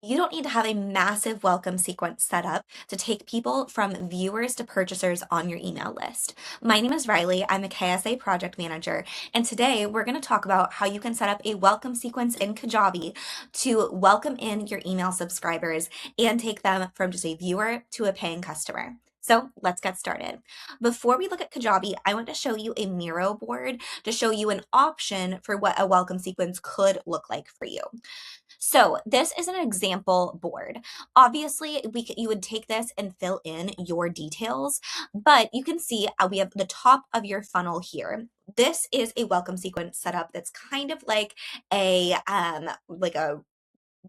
You don't need to have a massive welcome sequence set up to take people from viewers to purchasers on your email list. My name is Riley. I'm a KSA project manager, and today we're going to talk about how you can set up a welcome sequence in Kajabi to welcome in your email subscribers and take them from just a viewer to a paying customer. So let's get started. Before we look at Kajabi, I want to show you a Miro board to show you an option for what a welcome sequence could look like for you. So this is an example board. Obviously, you would take this and fill in your details, but you can see we have the top of your funnel here. This is a welcome sequence setup that's kind of like a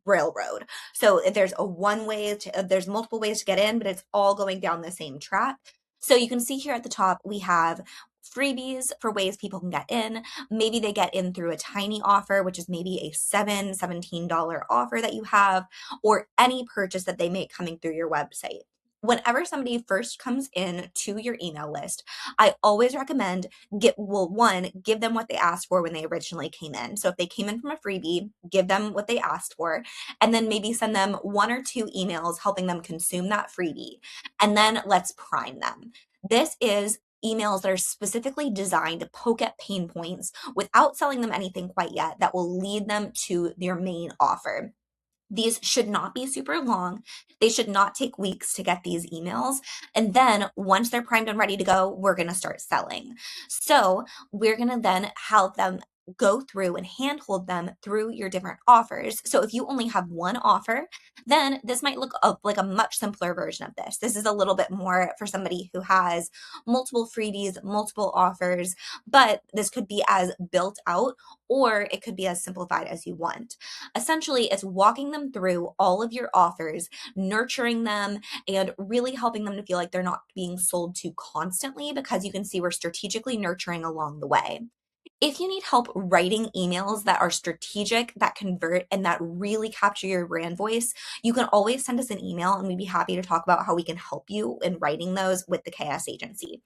railroad. So there's multiple ways to get in, but it's all going down the same track. So you can see here at the top, we have freebies for ways people can get in. Maybe they get in through a tiny offer, which is maybe a $17 offer that you have, or any purchase that they make coming through your website. Whenever somebody first comes in to your email list, I always recommend give them what they asked for when they originally came in. So if they came in from a freebie, give them what they asked for, and then maybe send them one or two emails helping them consume that freebie. And then let's prime them. This is emails that are specifically designed to poke at pain points without selling them anything quite yet that will lead them to their main offer. These should not be super long. They should not take weeks to get these emails. And then once they're primed and ready to go, we're going to start selling. So we're going to then help them go through and handhold them through your different offers. So if you only have one offer, then this might look like a much simpler version of this. This is a little bit more for somebody who has multiple freebies, multiple offers, but this could be as built out or it could be as simplified as you want. Essentially, it's walking them through all of your offers, nurturing them, and really helping them to feel like they're not being sold to constantly because you can see we're strategically nurturing along the way. If you need help writing emails that are strategic, that convert, and that really capture your brand voice, you can always send us an email and we'd be happy to talk about how we can help you in writing those with the KS agency.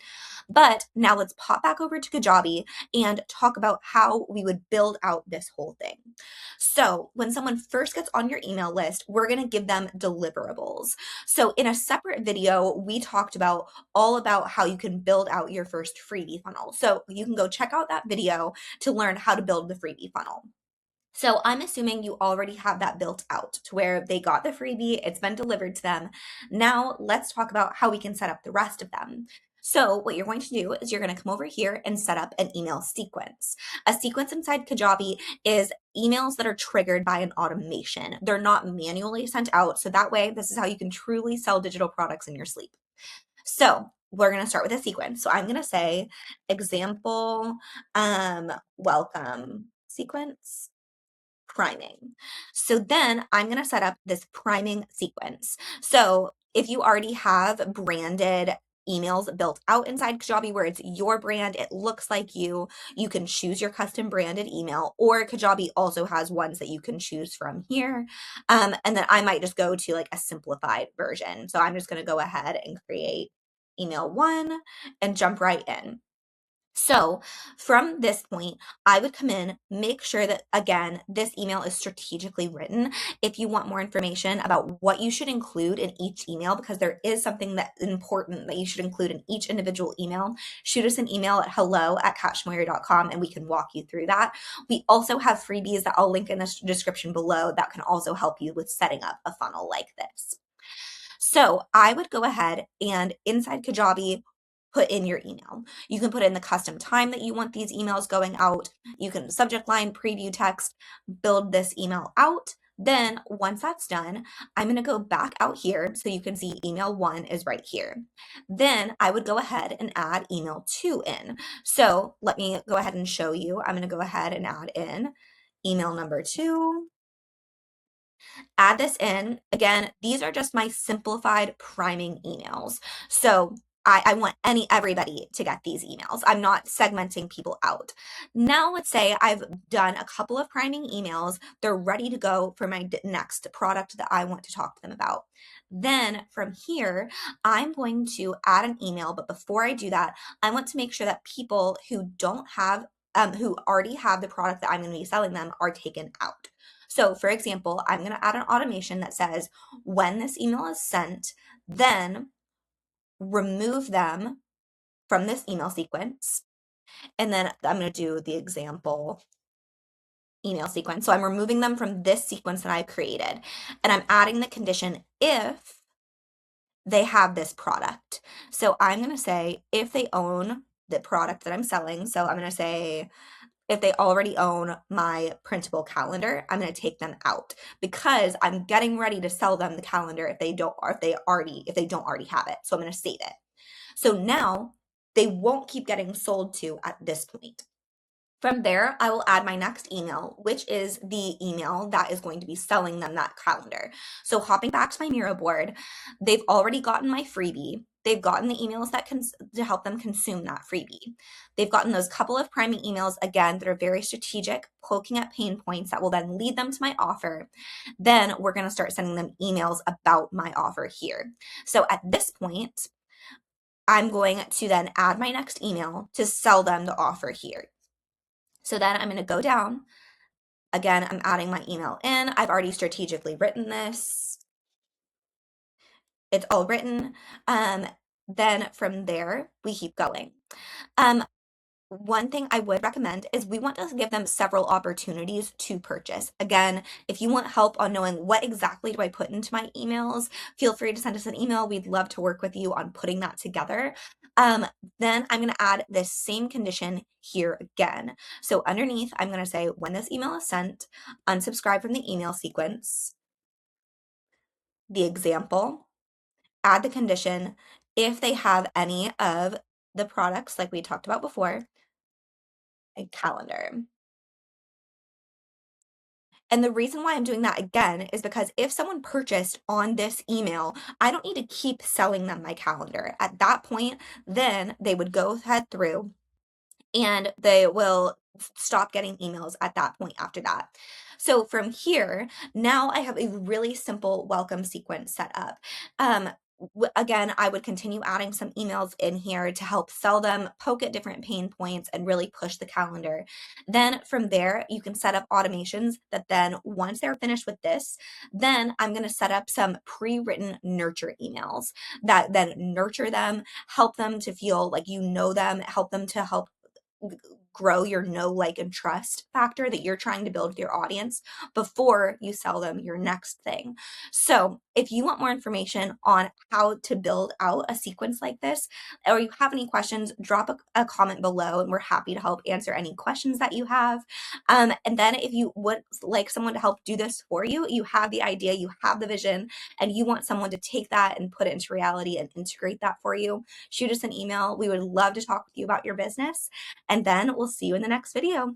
But now let's pop back over to Kajabi and talk about how we would build out this whole thing. So when someone first gets on your email list, we're going to give them deliverables. So in a separate video, we talked about all about how you can build out your first freebie funnel. So you can go check out that video to learn how to build the freebie funnel. So I'm assuming you already have that built out to where they got the freebie, it's been delivered to them. Now let's talk about how we can set up the rest of them. So what you're going to do is you're going to come over here and set up an email sequence. A sequence inside Kajabi is emails that are triggered by an automation. They're not manually sent out. So that way, this is how you can truly sell digital products in your sleep. So we're going to start with a sequence. So I'm going to say example, welcome sequence priming. So then I'm going to set up this priming sequence. So if you already have branded emails built out inside Kajabi where it's your brand, it looks like you can choose your custom branded email, or Kajabi also has ones that you can choose from here. And then I might just go to like a simplified version. So I'm just going to go ahead and create email one and jump right in. So from this point, I would come in, make sure that, again, this email is strategically written. If you want more information about what you should include in each email, because there is something that's important that you should include in each individual email, shoot us an email at hello@cashmoyer.com and we can walk you through that. We also have freebies that I'll link in the description below that can also help you with setting up a funnel like this. So I would go ahead and inside Kajabi, put in your email. You can put in the custom time that you want these emails going out. You can subject line, preview text, build this email out. Then once that's done, I'm going to go back out here so you can see email one is right here. Then I would go ahead and add email two in. So let me go ahead and show you. I'm going to go ahead and add in email number two. Add this in. Again, these are just my simplified priming emails. So I want everybody to get these emails. I'm not segmenting people out. Now let's say I've done a couple of priming emails. They're ready to go for my next product that I want to talk to them about. Then from here, I'm going to add an email. But before I do that, I want to make sure that people who don't have who already have the product that I'm going to be selling them are taken out. So for example, I'm going to add an automation that says when this email is sent, then remove them from this email sequence. And then I'm going to do the example email sequence. So I'm removing them from this sequence that I created, and I'm adding the condition if they have this product. So I'm going to say if they own the product that I'm selling. So I'm going to say if they already own my printable calendar, I'm going to take them out because I'm getting ready to sell them the calendar if they don't, or if they don't already have it. So I'm going to save it. So now they won't keep getting sold to at this point. From there, I will add my next email, which is the email that is going to be selling them that calendar. So hopping back to my Miro board, they've already gotten my freebie. They've gotten the emails that to help them consume that freebie. They've gotten those couple of priming emails, again, that are very strategic, poking at pain points that will then lead them to my offer. Then we're going to start sending them emails about my offer here. So at this point, I'm going to then add my next email to sell them the offer here. So then I'm going to go down. Again, I'm adding my email in. I've already strategically written this. It's all written. Then from there, we keep going. One thing I would recommend is we want to give them several opportunities to purchase. Again, if you want help on knowing what exactly do I put into my emails, feel free to send us an email. We'd love to work with you on putting that together. Then I'm going to add this same condition here again. So underneath, I'm going to say when this email is sent, unsubscribe from the email sequence, the example, add the condition if they have any of the products like we talked about before, a calendar. And the reason why I'm doing that again is because if someone purchased on this email, I don't need to keep selling them my calendar. At that point, then they would go ahead through and they will stop getting emails at that point after that. So from here, now I have a really simple welcome sequence set up. Again, I would continue adding some emails in here to help sell them, poke at different pain points, and really push the calendar. Then from there, you can set up automations that then once they're finished with this, then I'm going to set up some pre-written nurture emails that then nurture them, help them to feel like you know them, help them to help grow your know, like, and trust factor that you're trying to build with your audience before you sell them your next thing. So if you want more information on how to build out a sequence like this, or you have any questions, drop a comment below and we're happy to help answer any questions that you have. And then if you would like someone to help do this for you, you have the idea, you have the vision, and you want someone to take that and put it into reality and integrate that for you, shoot us an email. We would love to talk with you about your business. And then we'll see you in the next video.